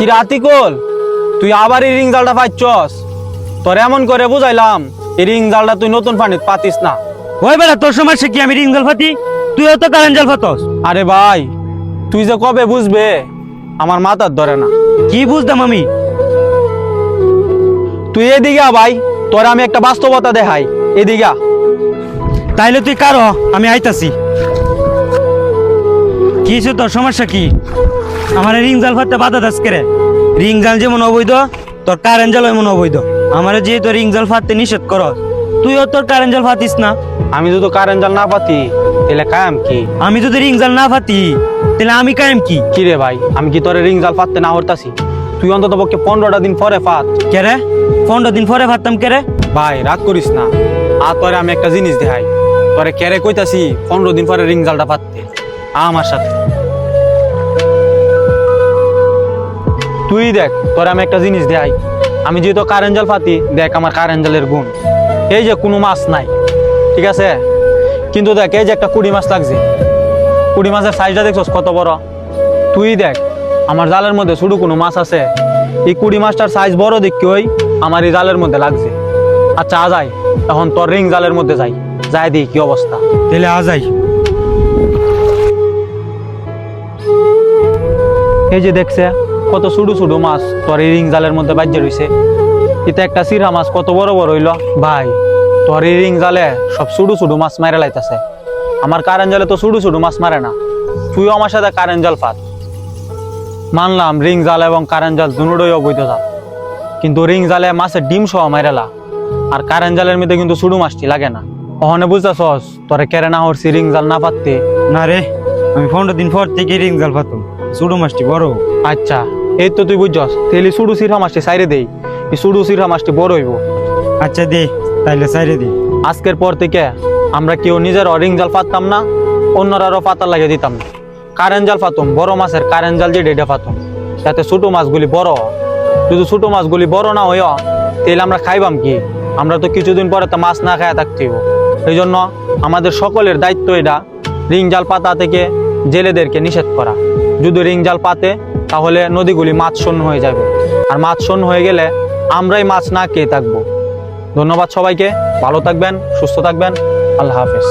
কি আতিকুল, তুই আবার এই রিং জালটা পাইছস? তোর এমন করে বুঝাইলাম এই রিং জালটা তুই নতুন পানিত পাতিস না। ওই বেলা তোর সমস্যা কি? আমি রিং জাল ফাতি, তুইও তো কারেন্ট জাল ফাতস। আরে ভাই, তুই যে কবে বুঝবে আমার মাথার ধরে না। কি বুঝতাম আমি? তুই এদিকে আ ভাই, তোর আমি একটা বাস্তবতা দেখাই, এদিকে আ। তাইলে তুই কারো, আমি আইতাছি। কি হইছে তোর সমস্যা কি? আমার রিং জাল ফাতে বাধা দাস করে। রিং জাল যেমন অবৈধ, তোর কারেন্ট জাল এমন অবৈধ। আমার যেহেতু রিং জাল ফাতে নিষেধ করস, তুইও তোর কারেন্ট জাল ফাতিস না। আমি যদি কারেন্ট জাল না পাতি তাহলে কায়াম কি? আমি যদি রিং জাল না ফাতি তাহলে আমি কায়েম কি? কি রে ভাই, আমি কি তোর রিং জাল পাততে না হরতাছি? তুই অন্তত পক্ষে 15টা দিন পরে পাত। কেরে 15 দিন পরে ফাততাম কেরে? ভাই রাগ করিস না, আর তোরে আমি একটা জিনিস দেখাই। তোরে কেরে কইতাছি 15 দিন পরে রিং জালটা পাততে আমার সাথে। তুই দেখ, তোরে আমি একটা জিনিস দেখাই। আমি যেহেতু কারেন্ট জাল পাতি, দেখ আমার কারেন্ট জালের গুণ। এই যে কোনো মাছ নাই, ঠিক আছে, কিন্তু দেখ এই যে একটা কুড়ি মাছ লাগছে। কুড়ি মাছের সাইজটা দেখছস কত বড়? তুই দেখ আমার জালের মধ্যে ছোট কোনো মাছ আছে? এই কুড়ি মাছটার সাইজ বড় দেখি ওই আমার এই জালের মধ্যে লাগছে। আচ্ছা আ যাই, এখন তোর রিং জালের মধ্যে যাই, যাই দিই কি অবস্থা। তাহলে আজাই। এই যে দেখছে কত ছোট ছোট মাছ তোর এই রিং জালের মধ্যে বাজ্যে রয়েছে। এটা একটা সিরা মাছ কত বড় বড় হইল। ভাই তোর এই রিং জালে সব ছোট ছোট মাছ মারে লাইতাছে, আমার কারেন্ট জালে তো ছোট ছোট মাছ মারে না। তুইও আমার সাথে কারেন্ট জাল পাত। মানলাম রিং জাল এবং কারেন্ট জাল দুটোই অবৈধ জাল, কিন্তু রিং জালে মাছের ডিম সহ মাইরেলা, আর কারেন্ট জালের মধ্যে কিন্তু ছোট মাছটি লাগে না। ওখানে বুঝতেছস তোরে কেরে না হরছি রিং জাল না পাততে? না রে, আমি 15 দিন পর থেকে রিং জাল ফাতুম। ছোট মাছটি বড়। আচ্ছা এই তো তুই বুঝছস, তাহলে সুডু সিরহা মাছটি সাইরে দেই, এই সুডু সিরহা মাছটি বড় হইব। আচ্ছা দে, তাইলে সাইরে দি। আজকের পর থেকে আমরা কেউ নিজের রিং জাল পাততাম না, অন্যরারও পাতার লাগিয়ে দিতাম না। কারেন্ট জাল পাতুম, বড় মাছের কারেন্ট জাল যে ডেডে পাতুম, যাতে ছোট মাছগুলি বড় হয়। যদি ছোট মাছগুলি বড় না হইয়া তাহলে আমরা খাইবাম কি? আমরা তো কিছুদিন পরে তো মাছ না খাইয়া থাকতে হইব। এই জন্য আমাদের সকলের দায়িত্ব এটা, রিং জাল পাতা থেকে জেলেদেরকে নিষেধ করা। যদি রিং জাল পাতে তাহলে নদীগুলি মাছ শূন্য হয়ে যাবে, আর মাছ শূন্য হয়ে গেলে আমরাই মাছ না খেয়ে থাকবো। ধন্যবাদ সবাইকে, ভালো থাকবেন, সুস্থ থাকবেন, আল্লাহ হাফেজ।